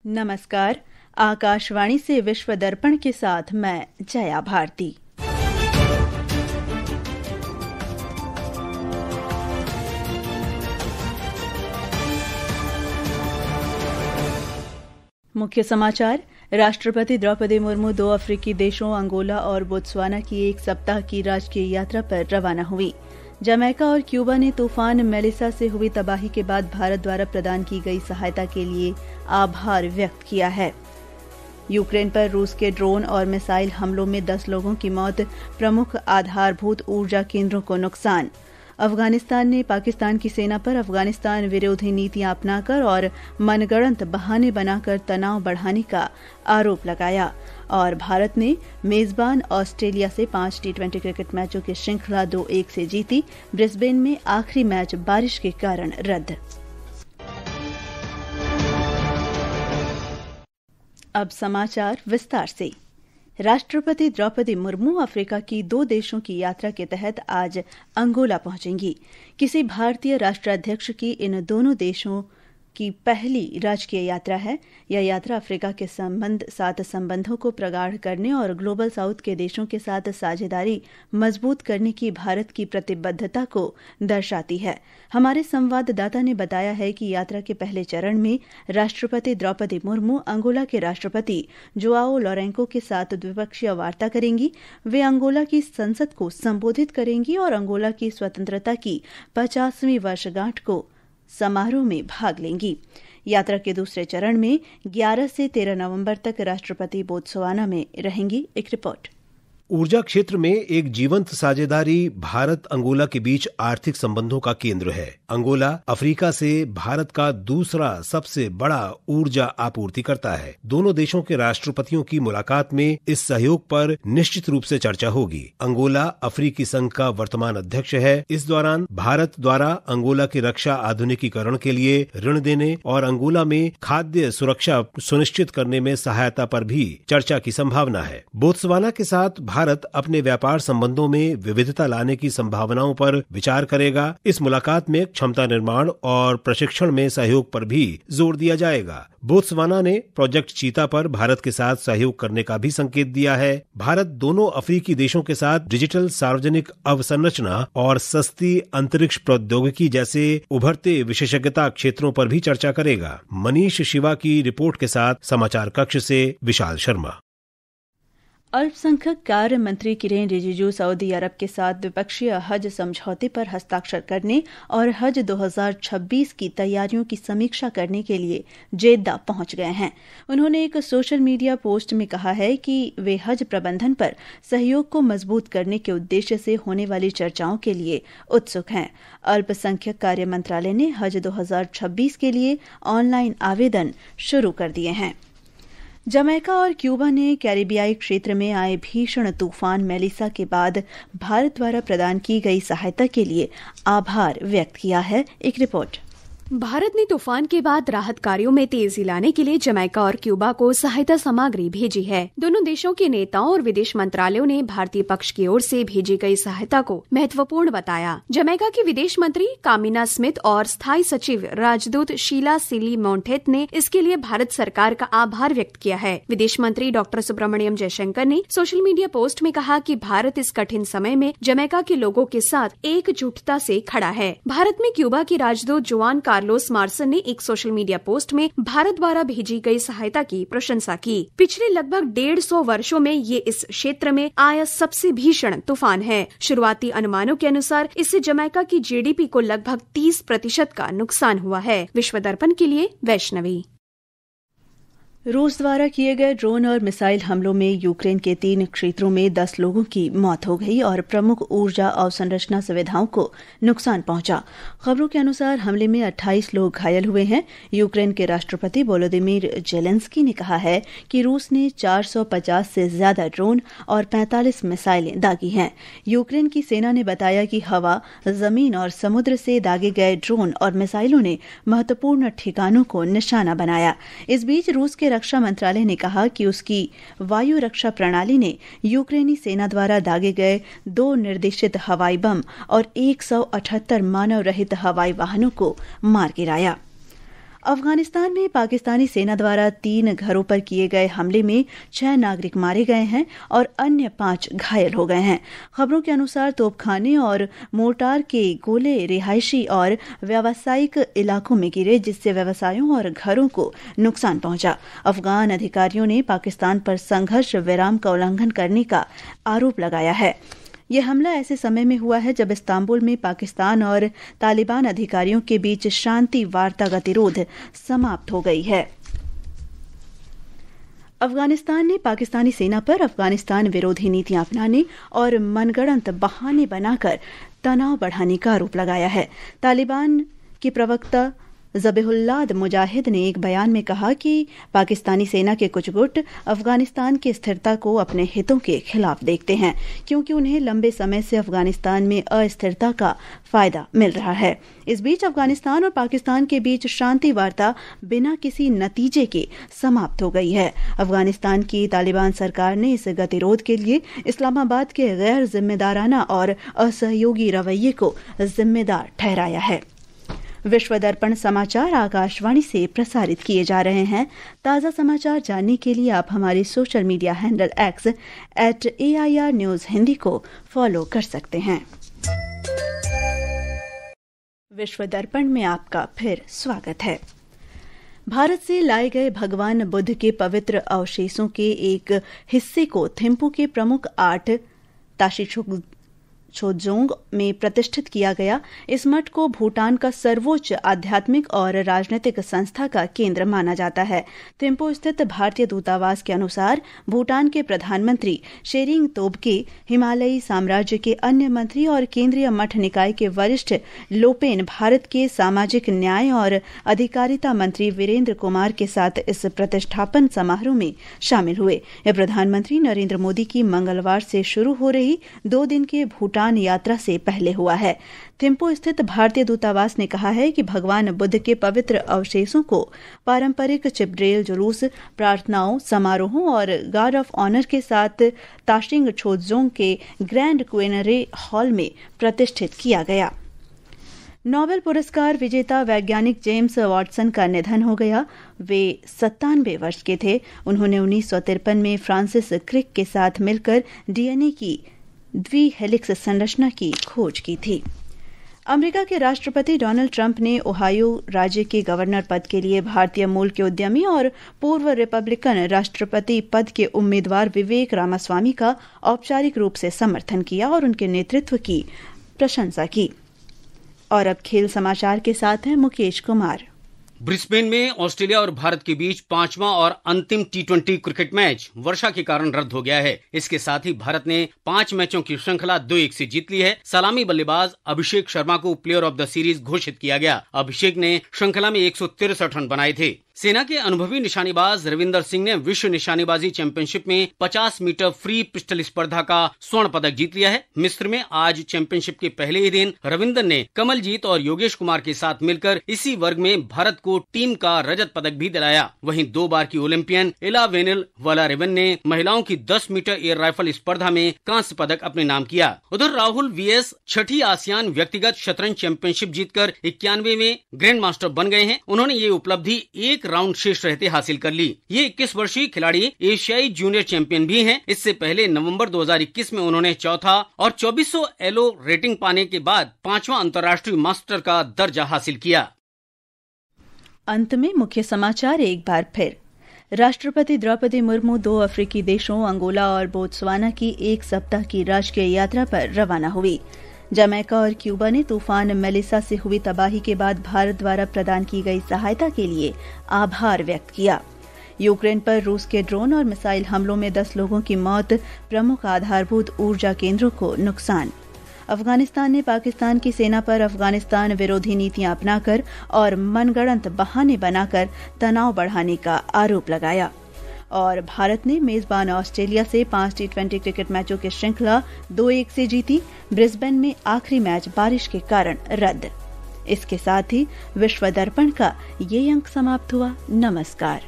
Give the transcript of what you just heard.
नमस्कार। आकाशवाणी से विश्व दर्पण के साथ मैं जया भारती। मुख्य समाचार। राष्ट्रपति द्रौपदी मुर्मू 2 अफ्रीकी देशों अंगोला और बोत्सवाना की 1 सप्ताह की राजकीय यात्रा पर रवाना हुई। जमैका और क्यूबा ने तूफान मेलिसा से हुई तबाही के बाद भारत द्वारा प्रदान की गई सहायता के लिए आभार व्यक्त किया है। यूक्रेन पर रूस के ड्रोन और मिसाइल हमलों में 10 लोगों की मौत, प्रमुख आधारभूत ऊर्जा केंद्रों को नुकसान। अफगानिस्तान ने पाकिस्तान की सेना पर अफगानिस्तान विरोधी नीतियां अपनाकर और मनगढ़ंत बहाने बनाकर तनाव बढ़ाने का आरोप लगाया। और भारत ने मेजबान ऑस्ट्रेलिया से 5 टी20 क्रिकेट मैचों की श्रृंखला 2-1 से जीती। ब्रिस्बेन में आखिरी मैच बारिश के कारण रद्द। अब समाचार विस्तार से। राष्ट्रपति द्रौपदी मुर्मू अफ्रीका की 2 देशों की यात्रा के तहत आज अंगोला पहुंचेंगी। किसी भारतीय राष्ट्राध्यक्ष की इन दोनों देशों की पहली राजकीय यात्रा है। यह यात्रा अफ्रीका के साथ संबंधों को प्रगाढ़ करने और ग्लोबल साउथ के देशों के साथ साझेदारी मजबूत करने की भारत की प्रतिबद्धता को दर्शाती है। हमारे संवाददाता ने बताया है कि यात्रा के पहले चरण में राष्ट्रपति द्रौपदी मुर्मू अंगोला के राष्ट्रपति जोआओ लोरेंको के साथ द्विपक्षीय वार्ता करेंगी। वे अंगोला की संसद को संबोधित करेंगी और अंगोला की स्वतंत्रता की 50वीं वर्षगांठ को समारोह में भाग लेंगी। यात्रा के दूसरे चरण में 11 से 13 नवंबर तक राष्ट्रपति बोत्सवाना में रहेंगी। एक रिपोर्ट। ऊर्जा क्षेत्र में एक जीवंत साझेदारी भारत अंगोला के बीच आर्थिक संबंधों का केंद्र है। अंगोला अफ्रीका से भारत का दूसरा सबसे बड़ा ऊर्जा आपूर्तिकर्ता है। दोनों देशों के राष्ट्रपतियों की मुलाकात में इस सहयोग पर निश्चित रूप से चर्चा होगी। अंगोला अफ्रीकी संघ का वर्तमान अध्यक्ष है। इस दौरान भारत द्वारा अंगोला की रक्षा आधुनिकीकरण के लिए ऋण देने और अंगोला में खाद्य सुरक्षा सुनिश्चित करने में सहायता पर भी चर्चा की संभावना है। बोत्सवाना के साथ भारत अपने व्यापार संबंधों में विविधता लाने की संभावनाओं पर विचार करेगा। इस मुलाकात में क्षमता निर्माण और प्रशिक्षण में सहयोग पर भी जोर दिया जाएगा। बोत्सवाना ने प्रोजेक्ट चीता पर भारत के साथ सहयोग करने का भी संकेत दिया है। भारत दोनों अफ्रीकी देशों के साथ डिजिटल सार्वजनिक अवसंरचना और सस्ती अंतरिक्ष प्रौद्योगिकी जैसे उभरते विशेषज्ञता क्षेत्रों पर भी चर्चा करेगा। मनीष शिवा की रिपोर्ट के साथ समाचार कक्ष से विशाल शर्मा। अल्पसंख्यक कार्य मंत्री किरेन रिजिजू सऊदी अरब के साथ द्विपक्षीय हज समझौते पर हस्ताक्षर करने और हज 2026 की तैयारियों की समीक्षा करने के लिए जेद्दा पहुंच गए हैं। उन्होंने एक सोशल मीडिया पोस्ट में कहा है कि वे हज प्रबंधन पर सहयोग को मजबूत करने के उद्देश्य से होने वाली चर्चाओं के लिए उत्सुक हैं। अल्पसंख्यक कार्य मंत्रालय ने हज 2026 के लिए ऑनलाइन आवेदन शुरू कर दिए हैं। जमैका और क्यूबा ने कैरिबियाई क्षेत्र में आए भीषण तूफान मेलिसा के बाद भारत द्वारा प्रदान की गई सहायता के लिए आभार व्यक्त किया है। एक रिपोर्ट। भारत ने तूफान के बाद राहत कार्यों में तेजी लाने के लिए जमैका और क्यूबा को सहायता सामग्री भेजी है। दोनों देशों के नेताओं और विदेश मंत्रालयों ने भारतीय पक्ष की ओर से भेजी गई सहायता को महत्वपूर्ण बताया। जमैका की विदेश मंत्री कामिना स्मिथ और स्थायी सचिव राजदूत शीला सिली मोंटेथ ने इसके लिए भारत सरकार का आभार व्यक्त किया है। विदेश मंत्री डॉक्टर सुब्रमण्यम जयशंकर ने सोशल मीडिया पोस्ट में कहा कि भारत इस कठिन समय में जमैका के लोगों के साथ एकजुटता से खड़ा है। भारत में क्यूबा की राजदूत जुआन कार्लोस मार्सन ने एक सोशल मीडिया पोस्ट में भारत द्वारा भेजी गई सहायता की प्रशंसा की। पिछले लगभग 150 वर्षों में ये इस क्षेत्र में आया सबसे भीषण तूफान है। शुरुआती अनुमानों के अनुसार इससे जमैका की जीडीपी को लगभग 30% का नुकसान हुआ है। विश्व दर्पण के लिए वैष्णवी। रूस द्वारा किए गए ड्रोन और मिसाइल हमलों में यूक्रेन के 3 क्षेत्रों में 10 लोगों की मौत हो गई और प्रमुख ऊर्जा अवसंरचना सुविधाओं को नुकसान पहुंचा। खबरों के अनुसार हमले में 28 लोग घायल हुए हैं। यूक्रेन के राष्ट्रपति वोलोदिमीर जेलेंस्की ने कहा है कि रूस ने 450 से ज्यादा ड्रोन और 45 मिसाइलें दागी हैं। यूक्रेन की सेना ने बताया कि हवा, जमीन और समुद्र से दागे गए ड्रोन और मिसाइलों ने महत्वपूर्ण ठिकानों को निशाना बनाया। इस बीच रूस के रक्षा मंत्रालय ने कहा कि उसकी वायु रक्षा प्रणाली ने यूक्रेनी सेना द्वारा दागे गए 2 निर्देशित हवाई बम और 178 मानव रहित हवाई वाहनों को मार गिराया। अफगानिस्तान में पाकिस्तानी सेना द्वारा 3 घरों पर किए गए हमले में 6 नागरिक मारे गए हैं और अन्य 5 घायल हो गए हैं। खबरों के अनुसार तोपखाने और मोर्टार के गोले रिहायशी और व्यावसायिक इलाकों में गिरे, जिससे व्यवसायों और घरों को नुकसान पहुंचा। अफगान अधिकारियों ने पाकिस्तान पर संघर्ष विराम का उल्लंघन करने का आरोप लगाया है। यह हमला ऐसे समय में हुआ है जब इस्तांबुल में पाकिस्तान और तालिबान अधिकारियों के बीच शांति वार्ता गतिरोध समाप्त हो गई है। अफगानिस्तान ने पाकिस्तानी सेना पर अफगानिस्तान विरोधी नीतियां अपनाने और मनगढ़ंत बहाने बनाकर तनाव बढ़ाने का आरोप लगाया है। तालिबान के प्रवक्ता ज़बीहुल्लाह मुजाहिद ने एक बयान में कहा कि पाकिस्तानी सेना के कुछ गुट अफगानिस्तान की स्थिरता को अपने हितों के खिलाफ देखते हैं, क्योंकि उन्हें लंबे समय से अफगानिस्तान में अस्थिरता का फायदा मिल रहा है। इस बीच अफगानिस्तान और पाकिस्तान के बीच शांति वार्ता बिना किसी नतीजे के समाप्त हो गई है। अफगानिस्तान की तालिबान सरकार ने इस गतिरोध के लिए इस्लामाबाद के गैर जिम्मेदाराना और असहयोगी रवैये को जिम्मेदार ठहराया है। विश्व दर्पण समाचार आकाशवाणी से प्रसारित किए जा रहे हैं। ताज़ा समाचार जानने के लिए आप हमारे social media handle X @AIR News Hindi को फॉलो कर सकते हैं। विश्व दर्पण में आपका फिर स्वागत है। भारत से लाए गए भगवान बुद्ध के पवित्र अवशेषों के एक हिस्से को थिम्पू के प्रमुख आर्ट ताशिचुंग में प्रतिष्ठित किया गया। इस मठ को भूटान का सर्वोच्च आध्यात्मिक और राजनीतिक संस्था का केंद्र माना जाता है। थिम्पू स्थित भारतीय दूतावास के अनुसार भूटान के प्रधानमंत्री शेरिंग तोब्गे, हिमालयी साम्राज्य के अन्य मंत्री और केंद्रीय मठ निकाय के वरिष्ठ लोपेन भारत के सामाजिक न्याय और अधिकारिता मंत्री वीरेंद्र कुमार के साथ इस प्रतिष्ठापन समारोह में शामिल हुए। यह प्रधानमंत्री नरेंद्र मोदी की मंगलवार से शुरू हो रही 2 दिन के भूटान यात्रा से पहले हुआ है। थिम्पू स्थित भारतीय दूतावास ने कहा है कि भगवान बुद्ध के पवित्र अवशेषों को पारंपरिक चिपड्रेल जुलूस, प्रार्थनाओं, समारोहों और गार्ड ऑफ ऑनर के साथ ताशिंग छोजोंग के ग्रैंड क्वेनरे हॉल में प्रतिष्ठित किया गया। नोबेल पुरस्कार विजेता वैज्ञानिक जेम्स वॉटसन का निधन हो गया। वे 97 वर्ष के थे। उन्होंने 1953 में फ्रांसिस क्रिक के साथ मिलकर डीएनए की द्विहेलिक्स संरचना की खोज की थी। अमेरिका के राष्ट्रपति डोनाल्ड ट्रंप ने ओहायो राज्य के गवर्नर पद के लिए भारतीय मूल के उद्यमी और पूर्व रिपब्लिकन राष्ट्रपति पद के उम्मीदवार विवेक रामास्वामी का औपचारिक रूप से समर्थन किया और उनके नेतृत्व की प्रशंसा की। और अब खेल समाचार के साथ हैं मुकेश कुमार। ब्रिस्बेन में ऑस्ट्रेलिया और भारत के बीच 5वां और अंतिम T20 क्रिकेट मैच वर्षा के कारण रद्द हो गया है। इसके साथ ही भारत ने 5 मैचों की श्रृंखला 2-1 से जीत ली है। सलामी बल्लेबाज अभिषेक शर्मा को प्लेयर ऑफ द सीरीज घोषित किया गया। अभिषेक ने श्रृंखला में 163 रन बनाए थे। सेना के अनुभवी निशानेबाज रविंदर सिंह ने विश्व निशानेबाजी चैंपियनशिप में 50 मीटर फ्री पिस्टल स्पर्धा का स्वर्ण पदक जीत लिया है। मिस्र में आज चैंपियनशिप के पहले ही दिन रविंदर ने कमलजीत और योगेश कुमार के साथ मिलकर इसी वर्ग में भारत को टीम का रजत पदक भी दिलाया। वहीं 2 बार की ओलंपियन एला वेनिल वलारेवन ने महिलाओं की 10 मीटर एयर राइफल स्पर्धा में कांस्य पदक अपने नाम किया। उधर राहुल वीएस छठी आसियान व्यक्तिगत शतरंज चैंपियनशिप जीतकर 91वें ग्रैंड मास्टर बन गए हैं। उन्होंने ये उपलब्धि एक राउंड शेष रहते हासिल कर ली। ये 21 वर्षीय खिलाड़ी एशियाई जूनियर चैंपियन भी हैं। इससे पहले नवंबर 2021 में उन्होंने चौथा और 2400 एलो रेटिंग पाने के बाद 5वां अंतर्राष्ट्रीय मास्टर का दर्जा हासिल किया। अंत में मुख्य समाचार एक बार फिर। राष्ट्रपति द्रौपदी मुर्मू 2 अफ्रीकी देशों अंगोला और बोत्सवाना की 1 सप्ताह की राष्ट्रीय यात्रा पर रवाना हुई। जमैका और क्यूबा ने तूफान मेलिसा से हुई तबाही के बाद भारत द्वारा प्रदान की गई सहायता के लिए आभार व्यक्त किया। यूक्रेन पर रूस के ड्रोन और मिसाइल हमलों में 10 लोगों की मौत, प्रमुख आधारभूत ऊर्जा केंद्रों को नुकसान। अफगानिस्तान ने पाकिस्तान की सेना पर अफगानिस्तान विरोधी नीतियां अपनाकर और मनगढ़ंत बहाने बनाकर तनाव बढ़ाने का आरोप लगाया। और भारत ने मेजबान ऑस्ट्रेलिया से 5 T20 क्रिकेट मैचों की श्रृंखला 2-1 से जीती। ब्रिस्बेन में आखिरी मैच बारिश के कारण रद्द। इसके साथ ही विश्व दर्पण का ये अंक समाप्त हुआ। नमस्कार।